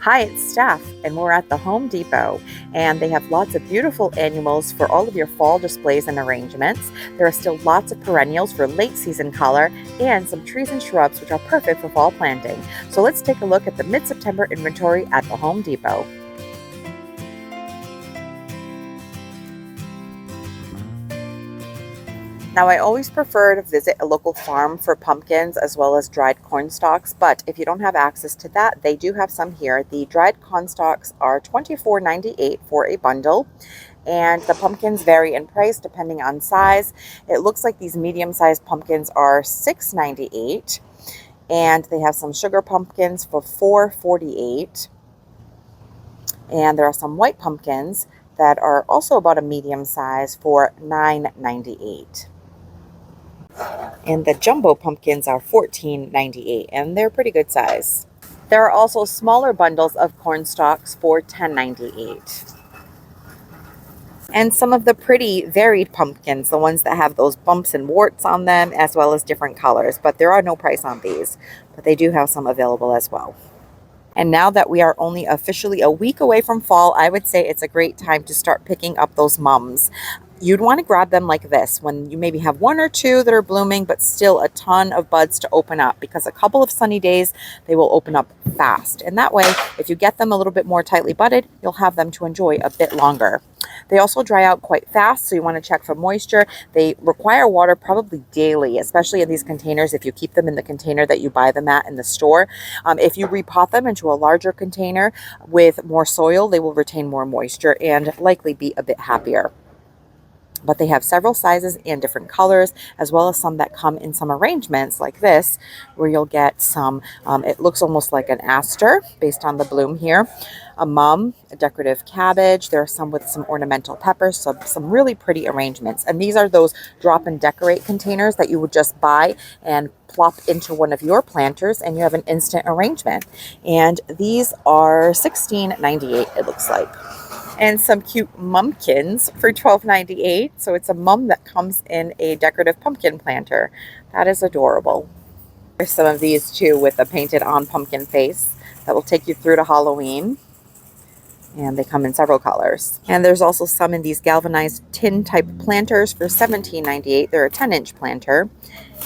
Hi, it's Steph, and we're at the Home Depot, and they have lots of beautiful annuals for all of your fall displays and arrangements. There are still lots of perennials for late season color, and some trees and shrubs which are perfect for fall planting. So let's take a look at the mid-September inventory at the Home Depot. Now, I always prefer to visit a local farm for pumpkins as well as dried corn stalks, but if you don't have access to that, they do have some here. The dried corn stalks are $24.98 for a bundle, and the pumpkins vary in price depending on size. It looks like these medium-sized pumpkins are $6.98, and they have some sugar pumpkins for $4.48, and there are some white pumpkins that are also about a medium size for $9.98. And the jumbo pumpkins are $14.98, and they're pretty good size. There are also smaller bundles of corn stalks for $10.98. And some of the pretty varied pumpkins, the ones that have those bumps and warts on them, as well as different colors. But there are no price on these, but they do have some available as well. And now that we are only officially a week away from fall, I would say it's a great time to start picking up those mums. You'd want to grab them like this when you maybe have one or two that are blooming, but still a ton of buds to open up, because a couple of sunny days, they will open up fast. And that way, if you get them a little bit more tightly budded, you'll have them to enjoy a bit longer. They also dry out quite fast, so you want to check for moisture. They require water probably daily, especially in these containers if you keep them in the container that you buy them at in the store. If you repot them into a larger container with more soil, they will retain more moisture and likely be a bit happier. But they have several sizes and different colors, as well as some that come in some arrangements like this, where you'll get some, it looks almost like an aster based on the bloom here, a mum, a decorative cabbage. There are some with some ornamental peppers, so some really pretty arrangements. And these are those drop and decorate containers that you would just buy and plop into one of your planters, and you have an instant arrangement. And these are $16.98, it looks like. And some cute mumpkins for $12.98. So it's a mum that comes in a decorative pumpkin planter. That is adorable. There's some of these too with a painted on pumpkin face that will take you through to Halloween. And they come in several colors. And there's also some in these galvanized tin type planters for $17.98. They're a 10-inch planter.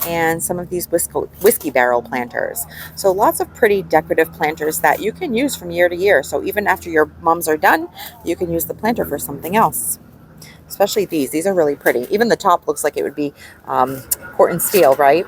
And some of these whiskey barrel planters. So lots of pretty decorative planters that you can use from year to year. So even after your mums are done, you can use the planter for something else. Especially these. These are really pretty. Even the top looks like it would be Corten steel, right?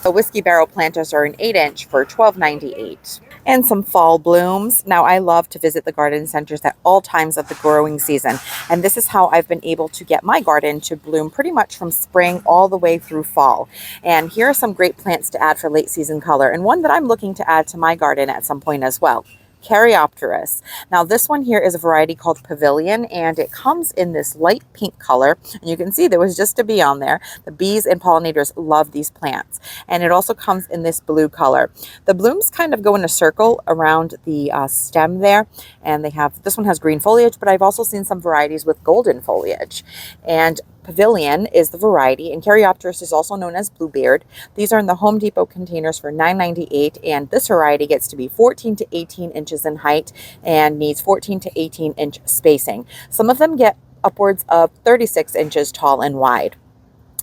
The whiskey barrel planters are an 8-inch for $12.98. And some fall blooms. Now, I love to visit the garden centers at all times of the growing season. And this is how I've been able to get my garden to bloom pretty much from spring all the way through fall. And here are some great plants to add for late season color, and one that I'm looking to add to my garden at some point as well. Caryopteris. Now this one here is a variety called Pavilion, and it comes in this light pink color, and you can see there was just a bee on there. The bees and pollinators love these plants, and it also comes in this blue color. The blooms kind of go in a circle around the stem there, and this one has green foliage, but I've also seen some varieties with golden foliage. And Pavilion is the variety, and Caryopteris is also known as Bluebeard. These are in the Home Depot containers for $9.98, and this variety gets to be 14 to 18 inches in height and needs 14 to 18 inch spacing. Some of them get upwards of 36 inches tall and wide.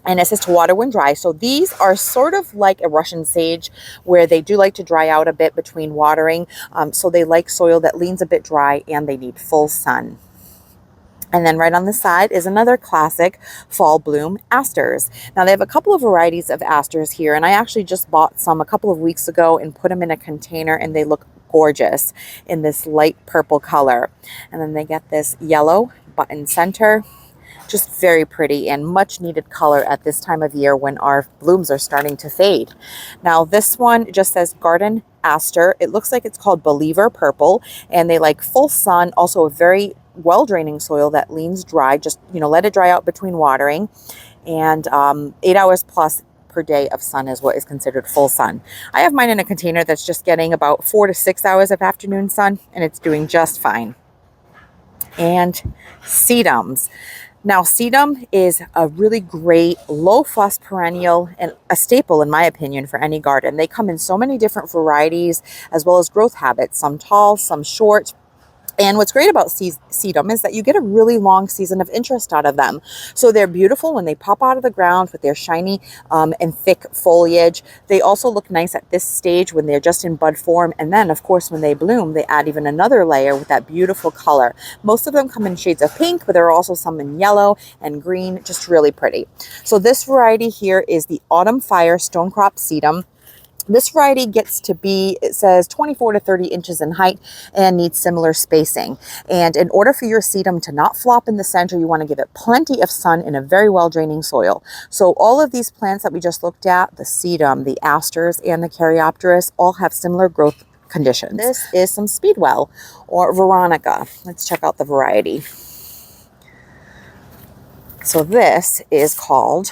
And it says to water when dry. So these are sort of like a Russian sage, where they do like to dry out a bit between watering. So they like soil that leans a bit dry, and they need full sun. And then right on the side is another classic fall bloom, asters. Now they have a couple of varieties of asters here, and I actually just bought some a couple of weeks ago and put them in a container, and they look gorgeous in this light purple color. And then they get this yellow button center. Just very pretty and much needed color at this time of year when our blooms are starting to fade. Now this one just says garden aster. It looks like it's called Believer Purple, and they like full sun, also a very well draining soil that leans dry. Just, let it dry out between watering, and 8 hours plus per day of sun is what is considered full sun. I have mine in a container that's just getting about 4 to 6 hours of afternoon sun, and it's doing just fine. And sedums. Now, sedum is a really great low fuss perennial and a staple, in my opinion, for any garden. They come in so many different varieties as well as growth habits, some tall, some short. And what's great about sedum is that you get a really long season of interest out of them. So they're beautiful when they pop out of the ground with their shiny and thick foliage. They also look nice at this stage when they're just in bud form. And then, of course, when they bloom, they add even another layer with that beautiful color. Most of them come in shades of pink, but there are also some in yellow and green, just really pretty. So this variety here is the Autumn Fire Stonecrop Sedum. This variety gets to be, it says 24 to 30 inches in height and needs similar spacing. And in order for your sedum to not flop in the center, you want to give it plenty of sun in a very well draining soil. So all of these plants that we just looked at, the sedum, the asters, and the caryopteris, all have similar growth conditions. This is some speedwell or veronica. Let's check out the variety. So this is called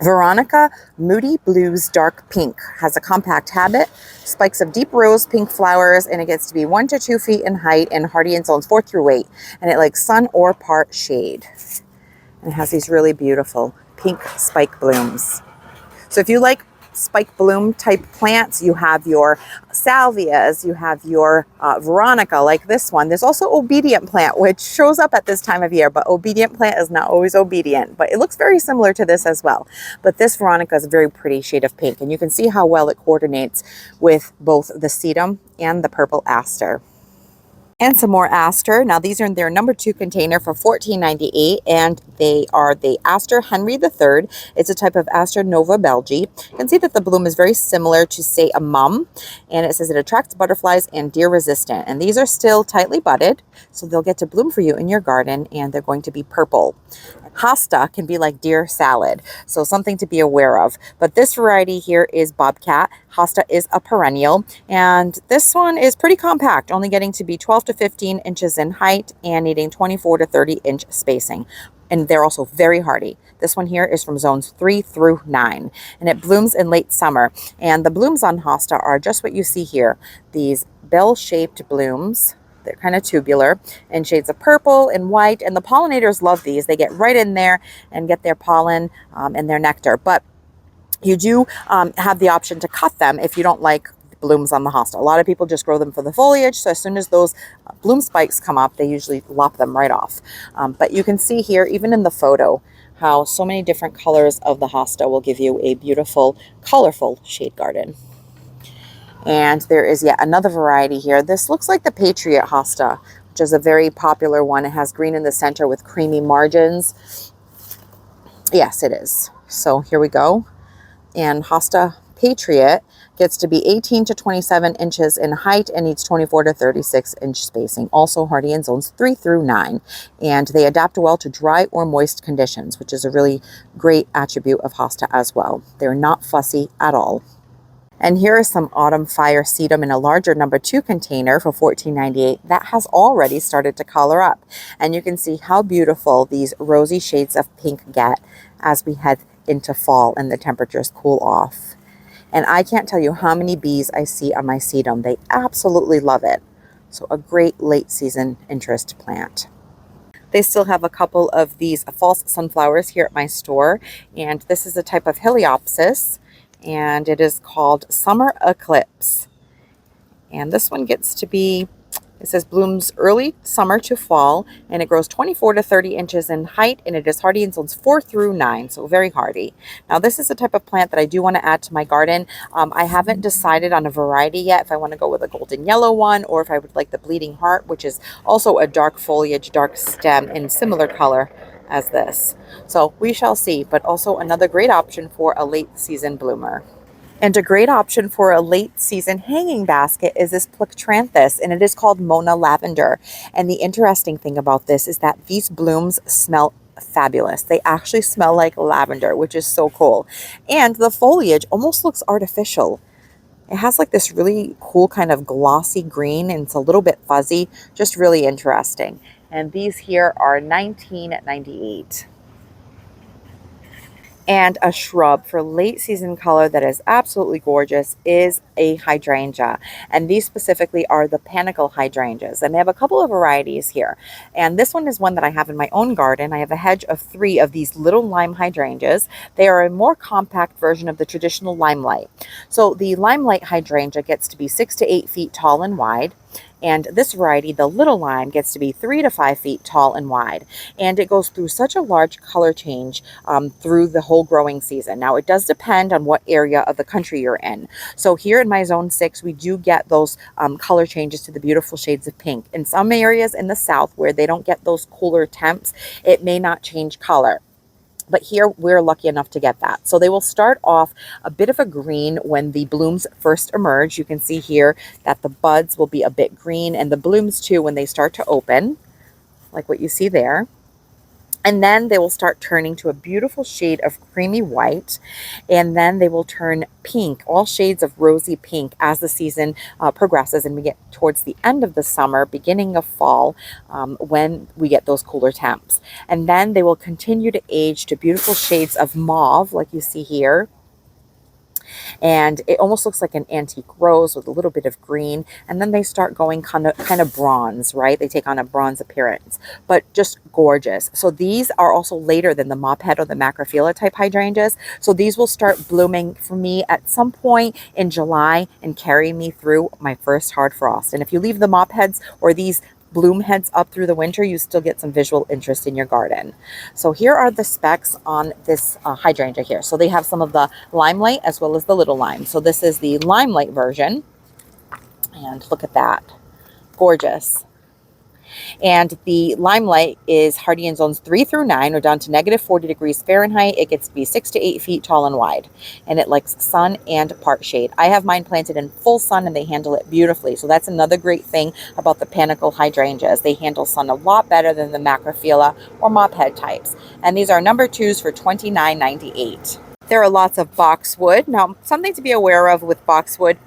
Veronica Moody Blues Dark Pink. Has a compact habit, spikes of deep rose pink flowers, and it gets to be 1 to 2 feet in height and hardy in zones 4 through 8. And it likes sun or part shade. And it has these really beautiful pink spike blooms. So if you like spike bloom type plants, you have your salvias, you have your veronica like this one. There's also obedient plant, which shows up at this time of year, but obedient plant is not always obedient, but it looks very similar to this as well. But this veronica is a very pretty shade of pink, and you can see how well it coordinates with both the sedum and the purple aster. And some more aster. Now these are in their number 2 container for $14.98, and they are the Aster Henry III. It's a type of Aster Nova Belgi. You can see that the bloom is very similar to, say, a mum, and it says it attracts butterflies and deer resistant. And these are still tightly budded, so they'll get to bloom for you in your garden, and they're going to be purple. Hosta can be like deer salad, so something to be aware of. But this variety here is Bobcat. Hosta is a perennial, and this one is pretty compact, only getting to be 12 to 15 inches in height and needing 24 to 30 inch spacing. And they're also very hardy. This one here is from zones 3 through 9, and it blooms in late summer. And the blooms on Hosta are just what you see here, these bell-shaped blooms. They're kind of tubular in shades of purple and white, and the pollinators love these. They get right in there and get their pollen and their nectar. But you do have the option to cut them if you don't like blooms on the hosta. A lot of people just grow them for the foliage, so as soon as those bloom spikes come up, they usually lop them right off. But you can see here, even in the photo, how so many different colors of the hosta will give you a beautiful, colorful shade garden. And there is yet another variety here. This looks like the Patriot hosta, which is a very popular one. It has green in the center with creamy margins. Yes, it is. So here we go. And hosta Patriot gets to be 18 to 27 inches in height and needs 24 to 36 inch spacing. Also hardy in zones 3 through 9. And they adapt well to dry or moist conditions, which is a really great attribute of hosta as well. They're not fussy at all. And here is some Autumn Fire sedum in a larger number 2 container for $14.98 that has already started to color up. And you can see how beautiful these rosy shades of pink get as we head into fall and the temperatures cool off. And I can't tell you how many bees I see on my sedum. They absolutely love it. So a great late season interest plant. They still have a couple of these false sunflowers here at my store. And this is a type of Heliopsis, and it is called Summer Eclipse. And this one gets to be, it says blooms early summer to fall, and it grows 24 to 30 inches in height, and it is hardy in zones 4 through 9, so very hardy. Now this is a type of plant that I do want to add to my garden. I haven't decided on a variety yet, if I want to go with a golden yellow one, or if I would like the bleeding heart, which is also a dark foliage, dark stem, and similar color as this. So we shall see, but also another great option for a late season bloomer. And a great option for a late season hanging basket is this Plectranthus, and it is called Mona Lavender. And the interesting thing about this is that these blooms smell fabulous. They actually smell like lavender, which is so cool. And the foliage almost looks artificial. It has like this really cool kind of glossy green, and it's a little bit fuzzy, just really interesting. And these here are $19.98. And a shrub for late season color that is absolutely gorgeous is a hydrangea. And these specifically are the Panicle hydrangeas. And they have a couple of varieties here. And this one is one that I have in my own garden. I have a hedge of 3 of these little lime hydrangeas. They are a more compact version of the traditional limelight. So the limelight hydrangea gets to be 6 to 8 feet tall and wide. And this variety, the little lime, gets to be 3 to 5 feet tall and wide. And it goes through such a large color change through the whole growing season. Now, it does depend on what area of the country you're in. So here in my zone 6, we do get those color changes to the beautiful shades of pink. In some areas in the south where they don't get those cooler temps, it may not change color. But here we're lucky enough to get that. So they will start off a bit of a green when the blooms first emerge. You can see here that the buds will be a bit green, and the blooms too when they start to open, like what you see there. And then they will start turning to a beautiful shade of creamy white, and then they will turn pink, all shades of rosy pink as the season progresses and we get towards the end of the summer, beginning of fall, when we get those cooler temps. And then they will continue to age to beautiful shades of mauve, like you see here. And it almost looks like an antique rose with a little bit of green, and then they start going kind of bronze, right? They take on a bronze appearance, but just gorgeous. So these are also later than the mophead or the macrophylla type hydrangeas. So these will start blooming for me at some point in July and carry me through my first hard frost. And if you leave the mopheads or these bloom heads up through the winter, you still get some visual interest in your garden. So here are the specs on this hydrangea here. So they have some of the limelight as well as the little lime. So this is the limelight version, and look at that, gorgeous. And the limelight is hardy in zones 3 through 9, or down to negative 40 degrees Fahrenheit. It gets to be 6 to 8 feet tall and wide, and it likes sun and part shade. I have mine planted in full sun, and they handle it beautifully. So that's another great thing about the Panicle hydrangeas. They handle sun a lot better than the macrophylla or mophead types. And these are number 2s for $29.98. There are lots of boxwood. Now, something to be aware of with boxwood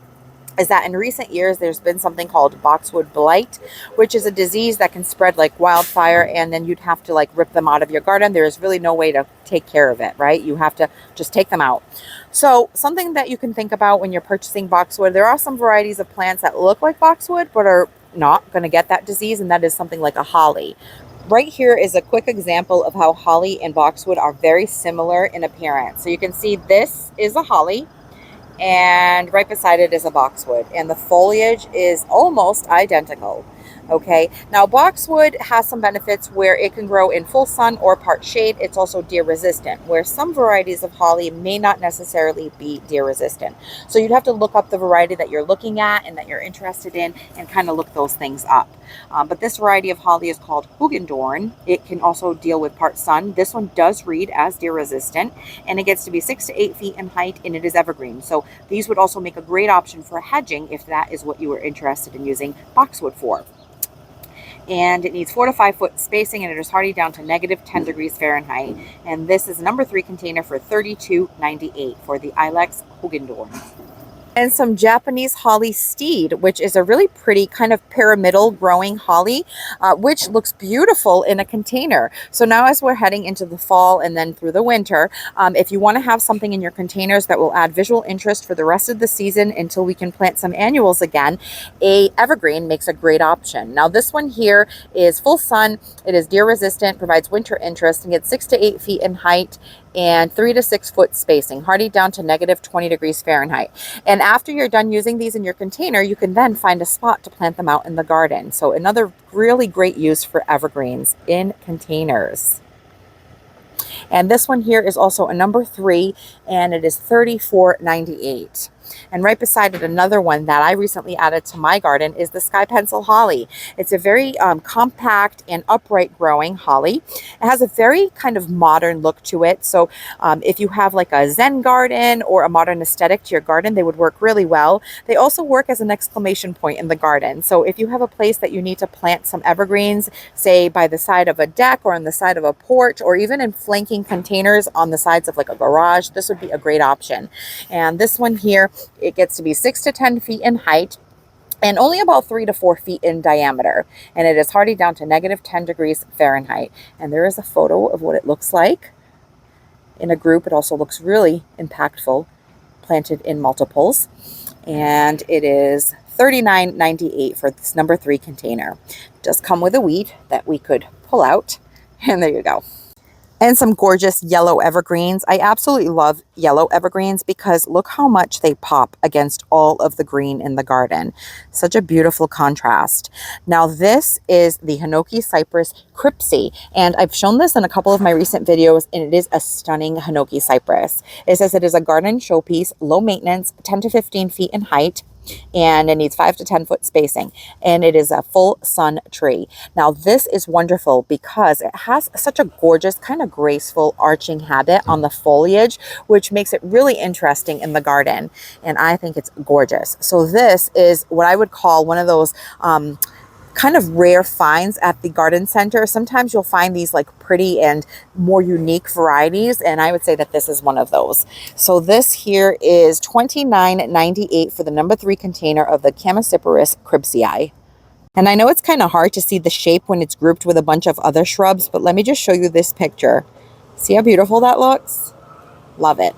is that in recent years there's been something called boxwood blight, which is a disease that can spread like wildfire, and then you'd have to like rip them out of your garden. There is really no way to take care of it, right? You have to just take them out. So something that you can think about when you're purchasing boxwood, there are some varieties of plants that look like boxwood but are not going to get that disease, and that is something like a holly. Right here is a quick example of how holly and boxwood are very similar in appearance. So you can see this is a holly, and right beside it is a boxwood, and the foliage is almost identical. Okay, now boxwood has some benefits where it can grow in full sun or part shade. It's also deer resistant, where some varieties of holly may not necessarily be deer resistant. So you'd have to look up the variety that you're looking at and that you're interested in, and kind of look those things up. But this variety of holly is called Hookedandroot. It can also deal with part sun. This one does read as deer resistant, and it gets to be 6 to 8 feet in height, and it is evergreen. So these would also make a great option for hedging if that is what you were interested in using boxwood for. And it needs 4 to 5 foot spacing, and it is hardy down to negative 10 degrees Fahrenheit. And this is a number 3 container for $32.98 for the Ilex Hookedandroot. And some Japanese holly steed, which is a really pretty kind of pyramidal growing holly, which looks beautiful in a container. So now as we're heading into the fall and then through the winter, if you want to have something in your containers that will add visual interest for the rest of the season until we can plant some annuals again, a evergreen makes a great option. Now this one here is full sun, it is deer resistant, provides winter interest, and gets 6 to 8 feet in height and 3 to 6 foot spacing, hardy down to negative 20 degrees Fahrenheit. And after you're done using these in your container, you can then find a spot to plant them out in the garden. So another really great use for evergreens in containers. And this one here is also a number 3, and it is $34.98. And right beside it, another one that I recently added to my garden is the sky pencil holly. It's a very compact and upright growing holly. It has a very kind of modern look to it. So if you have like a Zen garden or a modern aesthetic to your garden, they would work really well. They also work as an exclamation point in the garden. So if you have a place that you need to plant some evergreens, say by the side of a deck or on the side of a porch, or even in flanking containers on the sides of like a garage, this would be a great option. And this one here, it gets to be 6 to 10 feet in height and only about 3 to 4 feet in diameter. And it is hardy down to negative 10 degrees Fahrenheit. And there is a photo of what it looks like. in a group. It also looks really impactful, planted in multiples. And it is $39.98 for this number 3 container. It does come with a weed that we could pull out. And there you go. And some gorgeous yellow evergreens. I absolutely love yellow evergreens because look how much they pop against all of the green in the garden. Such a beautiful contrast. Now this is the Hinoki Cypress Cripsey, and I've shown this in a couple of my recent videos, and it is a stunning Hinoki cypress. It says it is a garden showpiece, low maintenance, 10 to 15 feet in height, and it needs 5 to 10 foot spacing, and it is a full sun tree. Now this is wonderful because it has such a gorgeous kind of graceful arching habit on the foliage, which makes it really interesting in the garden, and I think it's gorgeous. So this is what I would call one of those kind of rare finds at the garden center. Sometimes you'll find these like pretty and more unique varieties, and I would say that this is one of those. So this here is $29.98 for the number 3 container of the Chamaecyparis cripsii. And I know it's kind of hard to see the shape when it's grouped with a bunch of other shrubs, but let me just show you this picture. See how beautiful that looks? Love it.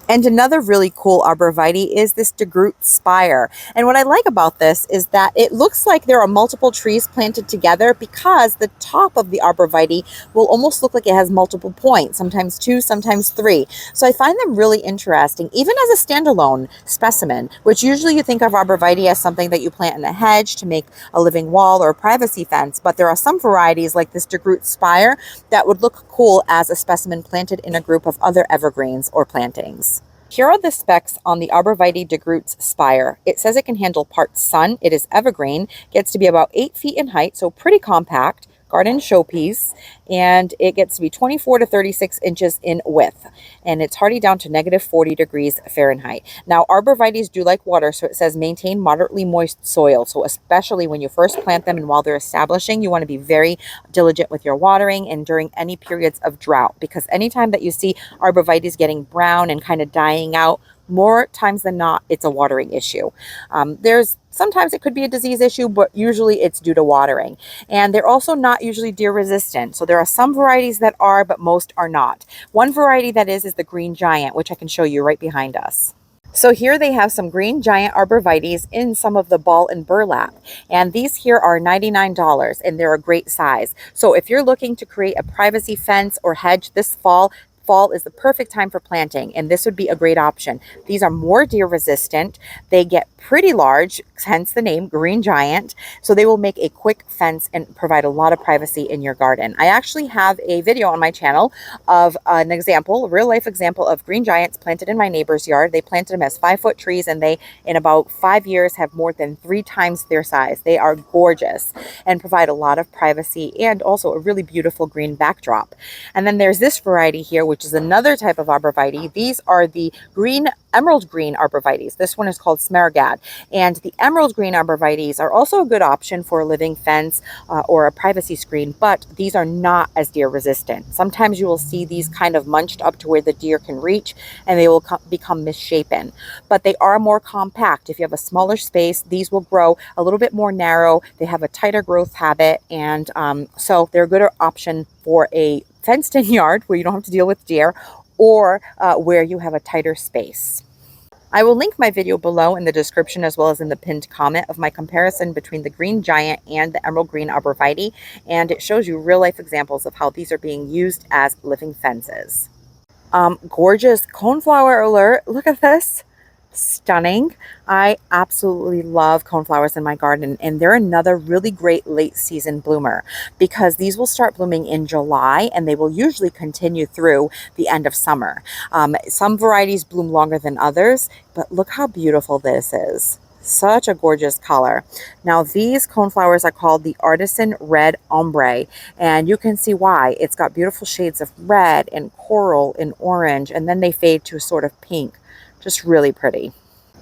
And another really cool arborvitae is this DeGroot spire. And what I like about this is that it looks like there are multiple trees planted together because the top of the arborvitae will almost look like it has multiple points, sometimes 2, sometimes 3. So I find them really interesting, even as a standalone specimen, which usually you think of arborvitae as something that you plant in a hedge to make a living wall or a privacy fence. But there are some varieties like this DeGroot spire that would look cool as a specimen planted in a group of other evergreens or plantings. Here are the specs on the Arborvitae DeGroot's spire. It says it can handle part sun. It is evergreen, gets to be about 8 feet in height, so pretty compact, garden showpiece, and it gets to be 24 to 36 inches in width, and it's hardy down to -40 degrees Fahrenheit. Now, arborvitaes do like water, so it says maintain moderately moist soil. So especially when you first plant them and while they're establishing, you want to be very diligent with your watering and during any periods of drought, because anytime that you see arborvitaes getting brown and kind of dying out, more times than not, it's a watering issue. Sometimes it could be a disease issue, but usually it's due to watering. And they're also not usually deer resistant. So there are some varieties that are, but most are not. One variety that is the green giant, which I can show you right behind us. So here they have some green giant arborvitaes in some of the ball and burlap. And these here are $99, and they're a great size. So if you're looking to create a privacy fence or hedge this fall is the perfect time for planting, and this would be a great option. These are more deer resistant. They get pretty large, hence the name green giant. So they will make a quick fence and provide a lot of privacy in your garden. I actually have a video on my channel of an example, a real life example of green giants planted in my neighbor's yard. They planted them as 5-foot trees, and they, in about 5 years, have more than 3 times their size. They are gorgeous and provide a lot of privacy and also a really beautiful green backdrop. And then there's this variety here, which is another type of arborvitae. These are the emerald green arborvitaes. This one is called Smaragd. And the emerald green arborvitaes are also a good option for a living fence or a privacy screen, but these are not as deer resistant. Sometimes you will see these kind of munched up to where the deer can reach, and they will become misshapen. But they are more compact. If you have a smaller space, these will grow a little bit more narrow. They have a tighter growth habit, and so they're a good option for a fenced-in yard where you don't have to deal with deer, or where you have a tighter space. I will link my video below in the description as well as in the pinned comment of my comparison between the green giant and the emerald green arborvitae, and it shows you real life examples of how these are being used as living fences. Gorgeous coneflower alert. Look at this. Stunning. I absolutely love coneflowers in my garden, and they're another really great late season bloomer because these will start blooming in July and they will usually continue through the end of summer. Some varieties bloom longer than others, but look how beautiful this is. Such a gorgeous color. Now these coneflowers are called the Artisan Red Ombre, and you can see why. It's got beautiful shades of red and coral and orange, and then they fade to a sort of pink. Just really pretty.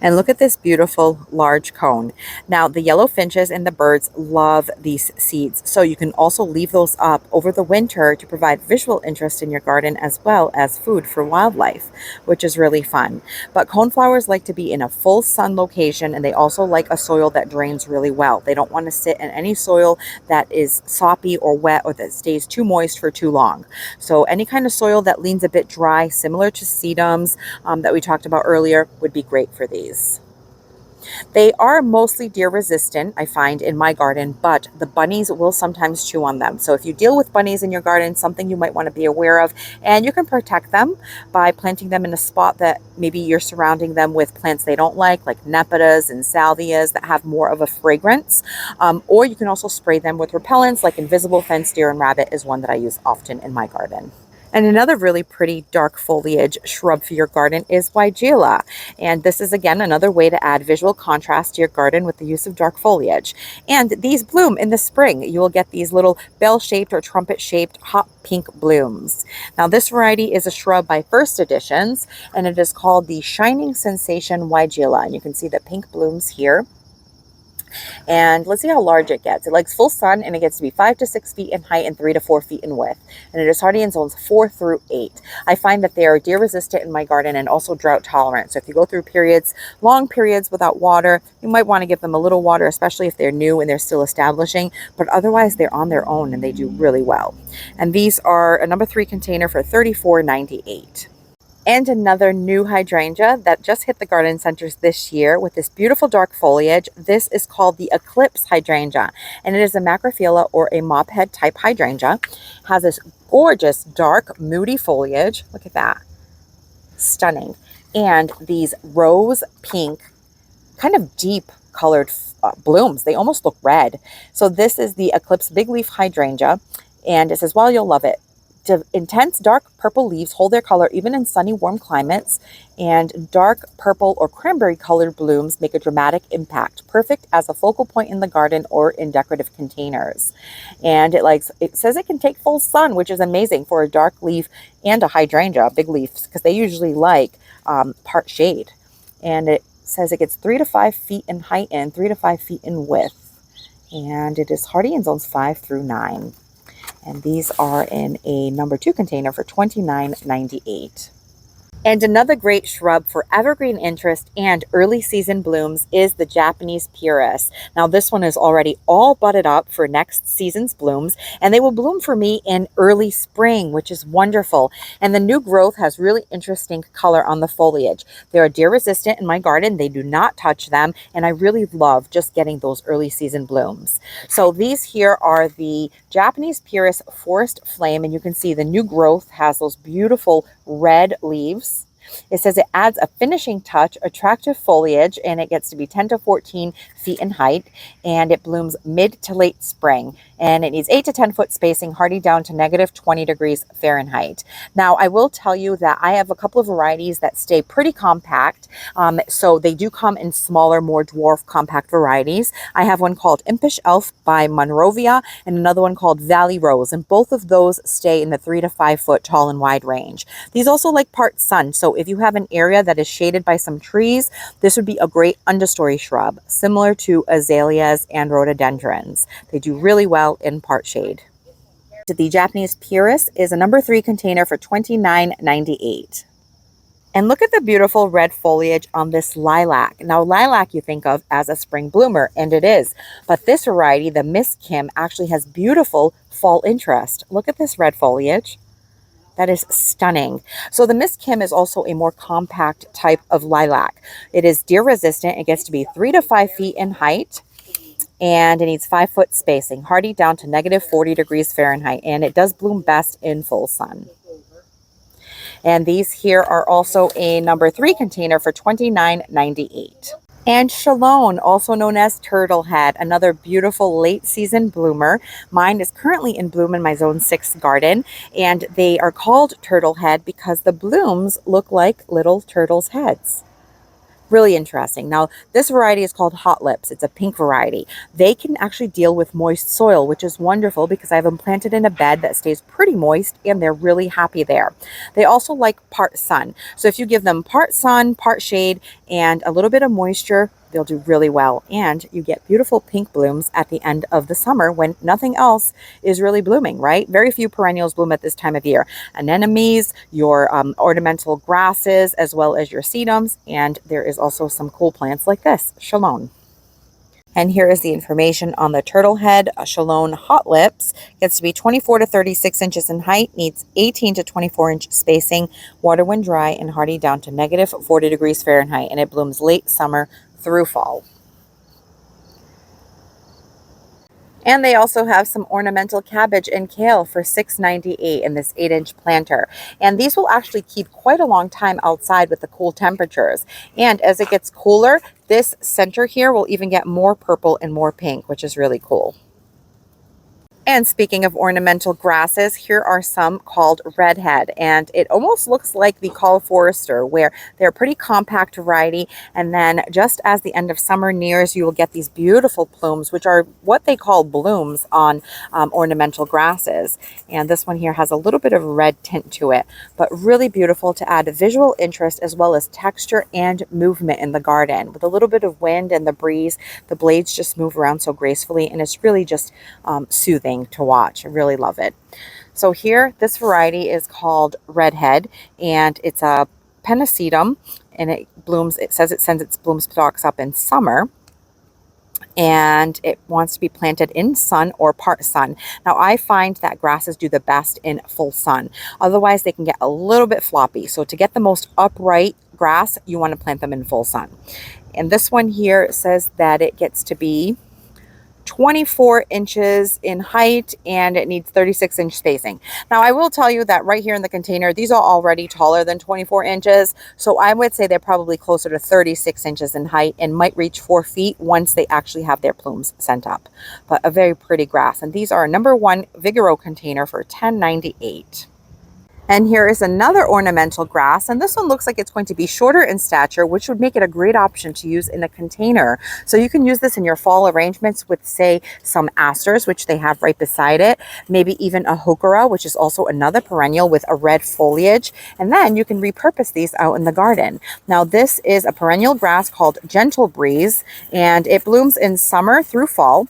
And look at this beautiful large cone. Now, the yellow finches and the birds love these seeds, so you can also leave those up over the winter to provide visual interest in your garden as well as food for wildlife, which is really fun. But coneflowers like to be in a full sun location, and they also like a soil that drains really well. They don't want to sit in any soil that is soppy or wet or that stays too moist for too long. So any kind of soil that leans a bit dry, similar to sedums that we talked about earlier, would be great for these. They are mostly deer resistant, I find, in my garden, but the bunnies will sometimes chew on them. So if you deal with bunnies in your garden, something you might want to be aware of, and you can protect them by planting them in a spot that maybe you're surrounding them with plants they don't like nepitas and salvias that have more of a fragrance. Or you can also spray them with repellents like invisible fence deer and rabbit is one that I use often in my garden. And another really pretty dark foliage shrub for your garden is Weigela. And this is, again, another way to add visual contrast to your garden with the use of dark foliage. And these bloom in the spring. You will get these little bell-shaped or trumpet-shaped hot pink blooms. Now, this variety is a shrub by First Editions, and it is called the Shining Sensation Weigela. And you can see the pink blooms here. And let's see how large it gets. It likes full sun, and it gets to be 5 to 6 feet in height and 3 to 4 feet in width. And it is hardy in zones 4 through 8. I find that they are deer resistant in my garden and also drought tolerant. So if you go through long periods without water, you might want to give them a little water, especially if they're new and they're still establishing. But otherwise, they're on their own and they do really well. And these are a number 3 container for $34.98. And another new hydrangea that just hit the garden centers this year with this beautiful dark foliage. This is called the Eclipse hydrangea, and it is a macrophylla or a mophead type hydrangea. Has this gorgeous dark moody foliage. Look at that. Stunning. And these rose pink, kind of deep colored blooms. They almost look red. So this is the Eclipse big leaf hydrangea, and it says, well, you'll love it. Intense dark purple leaves hold their color even in sunny, warm climates, and dark purple or cranberry colored blooms make a dramatic impact, perfect as a focal point in the garden or in decorative containers. And it says it can take full sun, which is amazing for a dark leaf and a hydrangea, big leaves, because they usually like part shade. And it says it gets 3 to 5 feet in height and 3 to 5 feet in width. And it is hardy in zones 5 through 9. And these are in a number 2 container for $29.98. And another great shrub for evergreen interest and early season blooms is the Japanese purus. Now this one is already all budded up for next season's blooms, and they will bloom for me in early spring, which is wonderful. And the new growth has really interesting color on the foliage. They are deer resistant in my garden. They do not touch them, and I really love just getting those early season blooms. So these here are the Japanese purus forest flame, and you can see the new growth has those beautiful red leaves. It says it adds a finishing touch, attractive foliage, and it gets to be 10 to 14 feet in height, and it blooms mid to late spring, and it needs 8 to 10 foot spacing, hardy down to negative 20 degrees Fahrenheit. Now, I will tell you that I have a couple of varieties that stay pretty compact, so they do come in smaller, more dwarf compact varieties. I have one called Impish Elf by Monrovia and another one called Valley Rose, and both of those stay in the 3 to 5 foot tall and wide range. These also like part sun, so if you have an area that is shaded by some trees, this would be a great understory shrub, similar to azaleas and rhododendrons. They do really well in part shade. The Japanese purus is a number 3 container for $29.98. And look at the beautiful red foliage on this lilac. Now, lilac you think of as a spring bloomer, and it is. But this variety, the Miss Kim, actually has beautiful fall interest. Look at this red foliage. That is stunning. So the Miss Kim is also a more compact type of lilac. It is deer resistant. It gets to be 3 to 5 feet in height, and it needs 5 foot spacing, hardy down to negative 40 degrees Fahrenheit, and it does bloom best in full sun. And these here are also a number 3 container for $29.98. And Shalone, also known as Turtlehead, another beautiful late season bloomer. Mine is currently in bloom in my zone 6 garden, and they are called Turtlehead because the blooms look like little turtles' heads. Really interesting. Now, this variety is called Hot Lips. It's a pink variety. They can actually deal with moist soil, which is wonderful because I have them planted in a bed that stays pretty moist and they're really happy there. They also like part sun. So if you give them part sun, part shade, and a little bit of moisture, they'll do really well. And you get beautiful pink blooms at the end of the summer when nothing else is really blooming, right? Very few perennials bloom at this time of year. Anemones, your ornamental grasses, as well as your sedums. And there is also some cool plants like this, Chalone. And here is the information on the turtlehead Chalone Hot Lips. Gets to be 24 to 36 inches in height, needs 18 to 24 inch spacing, water when dry, and hardy down to negative 40 degrees Fahrenheit. And it blooms late summer through fall. And they also have some ornamental cabbage and kale for $6.98 in this 8-inch planter. And these will actually keep quite a long time outside with the cool temperatures. And as it gets cooler, this center here will even get more purple and more pink, which is really cool. And speaking of ornamental grasses, here are some called redhead, and it almost looks like the Call Forester, where they're a pretty compact variety. And then just as the end of summer nears, you will get these beautiful plumes, which are what they call blooms on ornamental grasses. And this one here has a little bit of red tint to it, but really beautiful to add visual interest as well as texture and movement in the garden. With a little bit of wind and the breeze, the blades just move around so gracefully, and it's really just soothing to watch. I really love it. So here, this variety is called Redhead, and it's a pennisetum, and it blooms, it says it sends its bloom stalks up in summer, and it wants to be planted in sun or part sun. Now, I find that grasses do the best in full sun. Otherwise, they can get a little bit floppy. So to get the most upright grass, you want to plant them in full sun. And this one here says that it gets to be 24 inches in height, and it needs 36-inch spacing. Now, I will tell you that right here in the container, these are already taller than 24 inches. So I would say they're probably closer to 36 inches in height and might reach 4 feet once they actually have their plumes sent up. But a very pretty grass. And these are a #1 Vigoro container for $10.98. And here is another ornamental grass, and this one looks like it's going to be shorter in stature, which would make it a great option to use in a container. So you can use this in your fall arrangements with, say, some asters, which they have right beside it, maybe even a heuchera, which is also another perennial with a red foliage, and then you can repurpose these out in the garden. Now, this is a perennial grass called Gentle Breeze, and it blooms in summer through fall,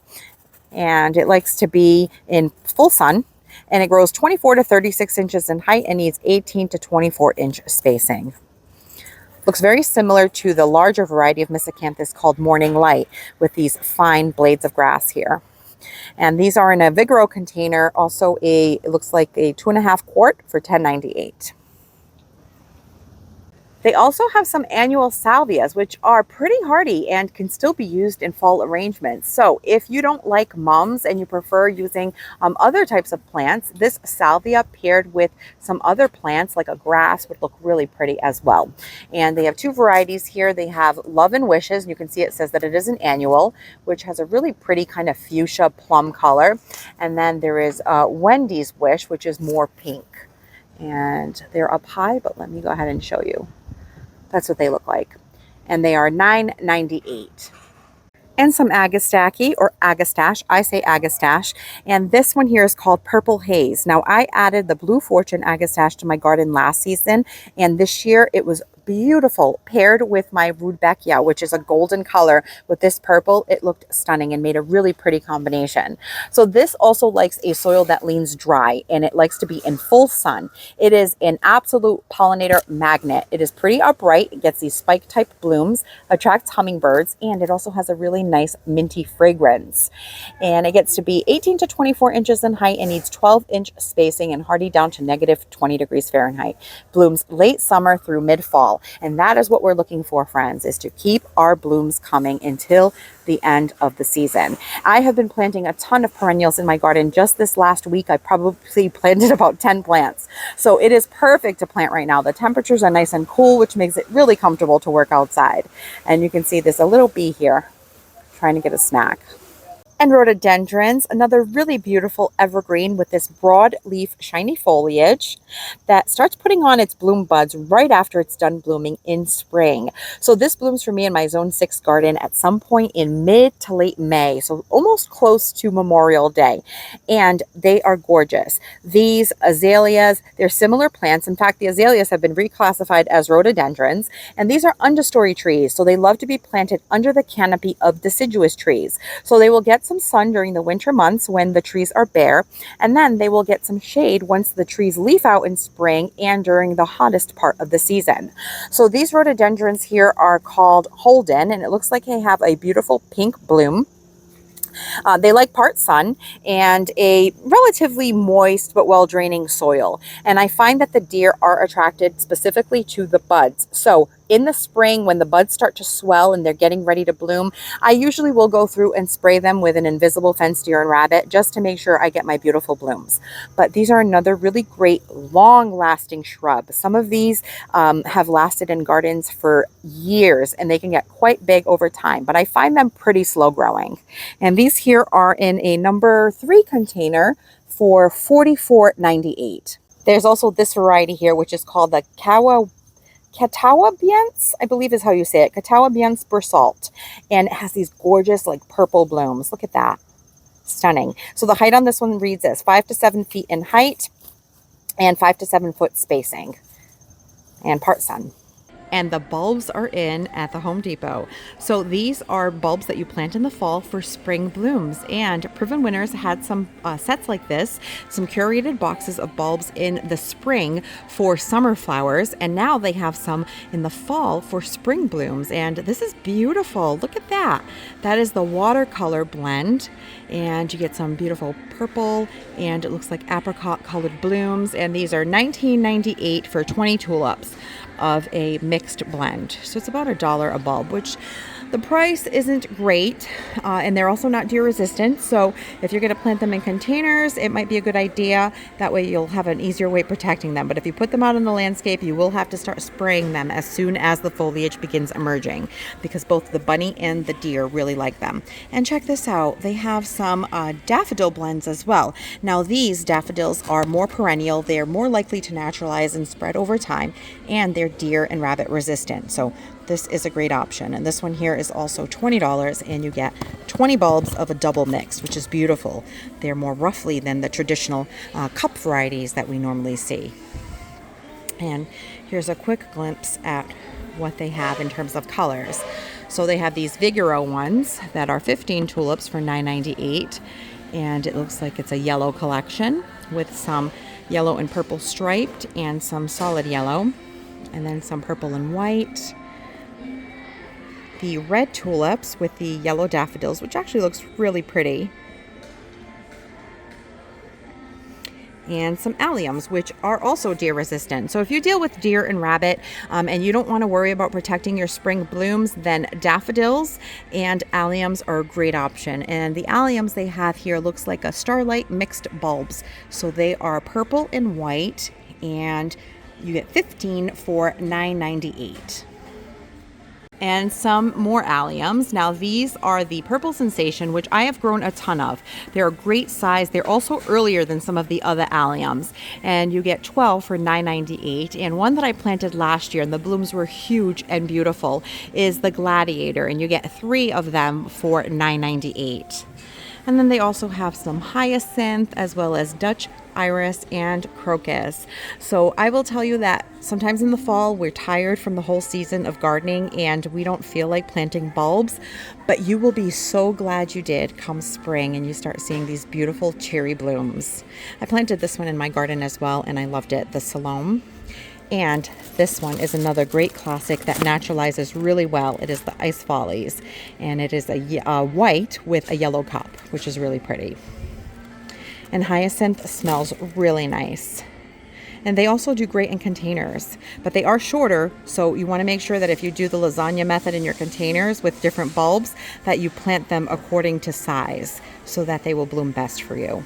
and it likes to be in full sun. And it grows 24 to 36 inches in height and needs 18 to 24 inch spacing. Looks very similar to the larger variety of Miscanthus called Morning Light, with these fine blades of grass here. And these are in a Vigoro container, also it looks like a 2.5 quart for $10.98. They also have some annual salvias, which are pretty hardy and can still be used in fall arrangements. So if you don't like mums and you prefer using other types of plants, this salvia paired with some other plants like a grass would look really pretty as well. And they have 2 varieties here. They have Love and Wishes, and you can see it says that it is an annual, which has a really pretty kind of fuchsia plum color. And then there is Wendy's Wish, which is more pink. And they're up high, but let me go ahead and show you. That's what they look like. And they are $9.98. And some agastache or agastache. I say agastache. And this one here is called Purple Haze. Now, I added the Blue Fortune agastache to my garden last season, and this year it was beautiful paired with my Rudbeckia, which is a golden color with this purple. It looked stunning and made a really pretty combination. So this also likes a soil that leans dry, and it likes to be in full sun. It is an absolute pollinator magnet. It is pretty upright. It gets these spike type blooms, attracts hummingbirds, and it also has a really nice minty fragrance. And it gets to be 18 to 24 inches in height and needs 12-inch spacing and hardy down to negative 20 degrees Fahrenheit. Blooms late summer through mid-fall. And that is what we're looking for, friends, is to keep our blooms coming until the end of the season. I have been planting a ton of perennials in my garden. Just this last week, I probably planted about 10 plants. So it is perfect to plant right now. The temperatures are nice and cool, which makes it really comfortable to work outside. And you can see there's a little bee here trying to get a snack. And rhododendrons, another really beautiful evergreen with this broad leaf, shiny foliage that starts putting on its bloom buds right after it's done blooming in spring. So this blooms for me in my Zone 6 garden at some point in mid to late May, so almost close to Memorial Day. And they are gorgeous. These azaleas, they're similar plants. In fact, the azaleas have been reclassified as rhododendrons, and these are understory trees, so they love to be planted under the canopy of deciduous trees. So they will get some sun during the winter months when the trees are bare, and then they will get some shade once the trees leaf out in spring and during the hottest part of the season. So these rhododendrons here are called Holden, and it looks like they have a beautiful pink bloom. They like part sun and a relatively moist but well-draining soil. And I find that the deer are attracted specifically to the buds. So in the spring, when the buds start to swell and they're getting ready to bloom, I usually will go through and spray them with an invisible fence deer and rabbit just to make sure I get my beautiful blooms. But these are another really great long-lasting shrub. Some of these have lasted in gardens for years, and they can get quite big over time, but I find them pretty slow growing. And these here are in a number 3 container for $44.98. There's also this variety here, which is called the Catawabiense, I believe is how you say it, Catawabiense Bursalt. And it has these gorgeous like purple blooms. Look at that. Stunning. So the height on this one reads as 5 to 7 feet in height and 5 to 7 foot spacing and part sun. And the bulbs are in at the Home Depot. So these are bulbs that you plant in the fall for spring blooms. And Proven Winners had some sets like this, some curated boxes of bulbs in the spring for summer flowers. And now they have some in the fall for spring blooms. And this is beautiful. Look at that. That is the watercolor blend. And you get some beautiful purple, and it looks like apricot colored blooms. And these are $19.98 for 20 tulips of a mixed blend. So it's about $1 a bulb, which the price isn't great, and they're also not deer resistant. So if you're going to plant them in containers, it might be a good idea. That way you'll have an easier way protecting them. But if you put them out in the landscape, you will have to start spraying them as soon as the foliage begins emerging, because both the bunny and the deer really like them. And check this out. They have some daffodil blends as well. Now these daffodils are more perennial. They're more likely to naturalize and spread over time, and they're deer and rabbit resistant. So this is a great option. And this one here is also $20, and you get 20 bulbs of a double mix, which is beautiful. They're more roughly than the traditional cup varieties that we normally see. And here's a quick glimpse at what they have in terms of colors. So they have these Vigoro ones that are 15 tulips for $9.98, and it looks like it's a yellow collection with some yellow and purple striped and some solid yellow, and then some purple and white. The red tulips with the yellow daffodils, which actually looks really pretty. And some alliums, which are also deer resistant. So if you deal with deer and rabbit and you don't want to worry about protecting your spring blooms, then daffodils and alliums are a great option. And the alliums they have here looks like a starlight mixed bulbs. So they are purple and white, and you get 15 for $9.98. And some more alliums. Now these are the Purple Sensation, which I have grown a ton of. They're a great size. They're also earlier than some of the other alliums. And you get 12 for $9.98. And one that I planted last year, and the blooms were huge and beautiful, is the Gladiator. And you get 3 of them for $9.98. And then they also have some hyacinth, as well as Dutch iris and crocus. So I will tell you that sometimes in the fall we're tired from the whole season of gardening and we don't feel like planting bulbs, but you will be so glad you did come spring and you start seeing these beautiful cherry blooms. I planted this one in my garden as well, and I loved it, the Salome. And this one is another great classic that naturalizes really well. It is the Ice Follies, and it is a white with a yellow cup, which is really pretty. And hyacinth smells really nice. And they also do great in containers, but they are shorter, so you want to make sure that if you do the lasagna method in your containers with different bulbs, that you plant them according to size so that they will bloom best for you.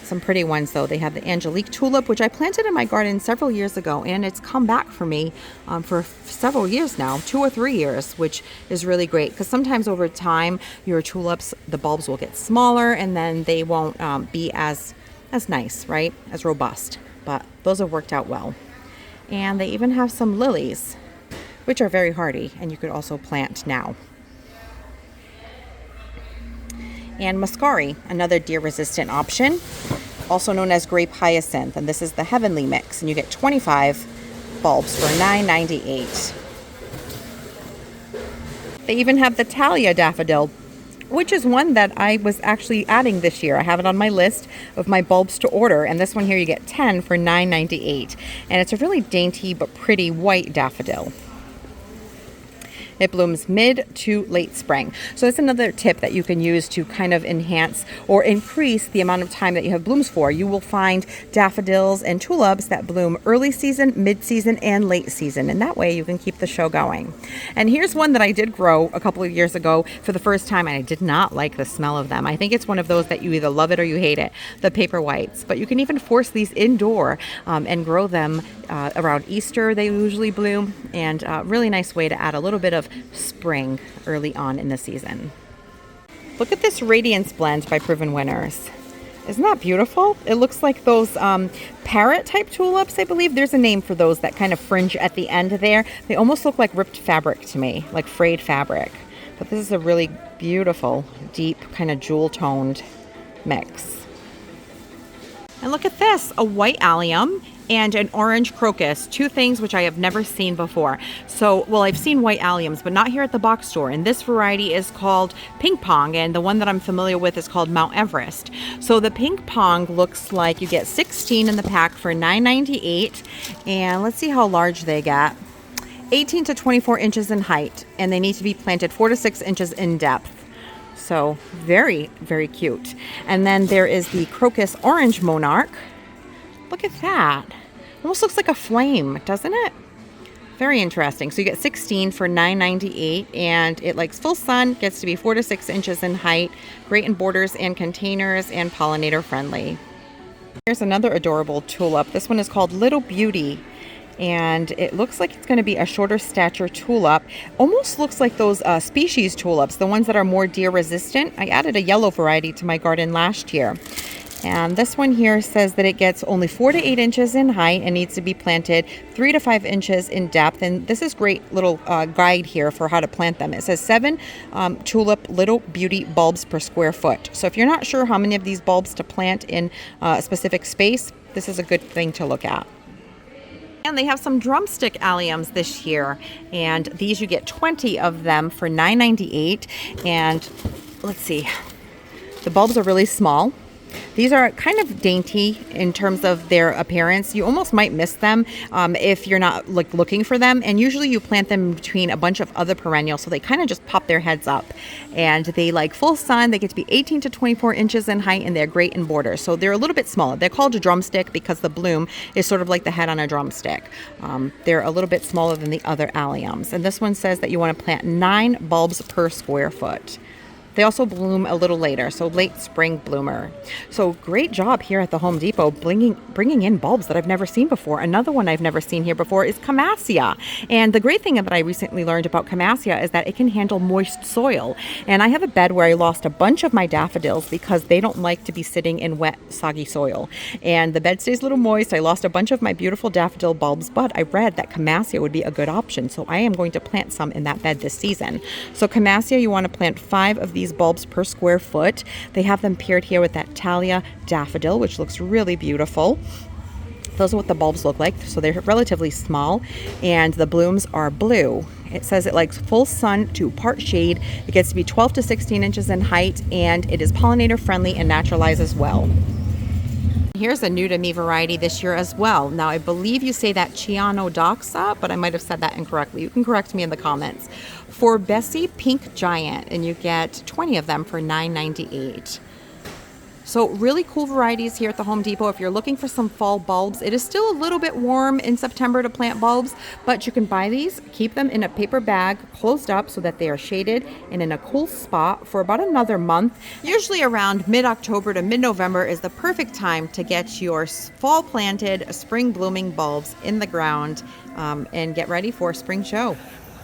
Some pretty ones though. They have the Angelique tulip, which I planted in my garden several years ago, and it's come back for me for several years now, 2 or 3 years, which is really great because sometimes over time your tulips, the bulbs will get smaller and then they won't be as nice, right? As robust. But those have worked out well. And they even have some lilies, which are very hardy, and you could also plant now. And muscari, another deer-resistant option, also known as grape hyacinth, and this is the heavenly mix, and you get 25 bulbs for $9.98. They even have the Thalia daffodil, which is one that I was actually adding this year. I have it on my list of my bulbs to order, and this one here you get 10 for $9.98, and it's a really dainty but pretty white daffodil. It blooms mid to late spring. So that's another tip that you can use to kind of enhance or increase the amount of time that you have blooms for. You will find daffodils and tulips that bloom early season, mid season, and late season. And that way you can keep the show going. And here's one that I did grow a couple of years ago for the first time, and I did not like the smell of them. I think it's one of those that you either love it or you hate it, the paper whites. But you can even force these indoor and grow them around Easter. They usually bloom, and a really nice way to add a little bit of spring early on in the season. Look at this Radiance blend by Proven Winners. Isn't that beautiful? It looks like those parrot type tulips, I believe. There's a name for those that kind of fringe at the end there. They almost look like ripped fabric to me, like frayed fabric. But this is a really beautiful, deep, kind of jewel toned mix. And look at this, a white allium and an orange crocus, two things which I have never seen before. So, well, I've seen white alliums, but not here at the box store. And this variety is called Ping Pong, and the one that I'm familiar with is called Mount Everest. So the Ping Pong looks like you get 16 in the pack for $9.98, and let's see how large they get. 18 to 24 inches in height, and they need to be planted 4 to 6 inches in depth. So very, very cute. And then there is the Crocus Orange Monarch. Look at that. Almost looks like a flame, doesn't it? Very interesting. So you get 16 for $9.98, and it likes full sun, gets to be 4 to 6 inches in height, great in borders and containers, and pollinator friendly. Here's another adorable tulip. This one is called Little Beauty, and it looks like it's going to be a shorter stature tulip. Almost looks like those species tulips, the ones that are more deer resistant. I added a yellow variety to my garden last year. And this one here says that it gets only 4 to 8 inches in height and needs to be planted 3 to 5 inches in depth. And this is great little guide here for how to plant them. It says 7 tulip Little Beauty bulbs per square foot. So if you're not sure how many of these bulbs to plant in a specific space, this is a good thing to look at. And they have some drumstick alliums this year, and these you get 20 of them for $9.98. And let's see, the bulbs are really small. These are kind of dainty in terms of their appearance. You almost might miss them if you're not like looking for them. And usually you plant them between a bunch of other perennials, so they kind of just pop their heads up. And they like full sun. They get to be 18 to 24 inches in height, and they're great in borders. So they're a little bit smaller. They're called a drumstick because the bloom is sort of like the head on a drumstick. They're a little bit smaller than the other alliums. And this one says that you want to plant 9 bulbs per square foot. They also bloom a little later, so late spring bloomer. So great job here at the Home Depot bringing in bulbs that I've never seen before. Another one I've never seen here before is Camassia. And the great thing that I recently learned about Camassia is that it can handle moist soil. And I have a bed where I lost a bunch of my daffodils because they don't like to be sitting in wet, soggy soil. And the bed stays a little moist. I lost a bunch of my beautiful daffodil bulbs, but I read that Camassia would be a good option. So I am going to plant some in that bed this season. So Camassia, you want to plant 5 of these bulbs per square foot. They have them paired here with that Thalia daffodil, which looks really beautiful. Those are what the bulbs look like. So they're relatively small, and the blooms are blue. It says it likes full sun to part shade. It gets to be 12 to 16 inches in height, and it is pollinator friendly and naturalizes well. Here's a new to me variety this year as well. Now, I believe you say that Chianodoxa, but I might have said that incorrectly. You can correct me in the comments. For Bessie Pink Giant, and you get 20 of them for $9.98. So really cool varieties here at the Home Depot. If you're looking for some fall bulbs, it is still a little bit warm in September to plant bulbs, but you can buy these, keep them in a paper bag closed up so that they are shaded and in a cool spot for about another month. Usually around mid-October to mid-November is the perfect time to get your fall planted, spring blooming bulbs in the ground and get ready for spring show.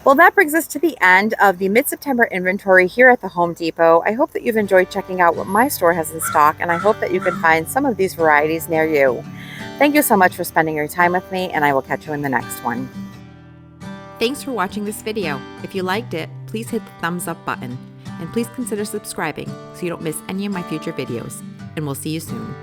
Well, that brings us to the end of the mid-September inventory here at the Home Depot. I hope that you've enjoyed checking out what my store has in stock, and I hope that you can find some of these varieties near you. Thank you so much for spending your time with me, and I will catch you in the next one. Thanks for watching this video. If you liked it, please hit the thumbs up button, and please consider subscribing so you don't miss any of my future videos. And we'll see you soon.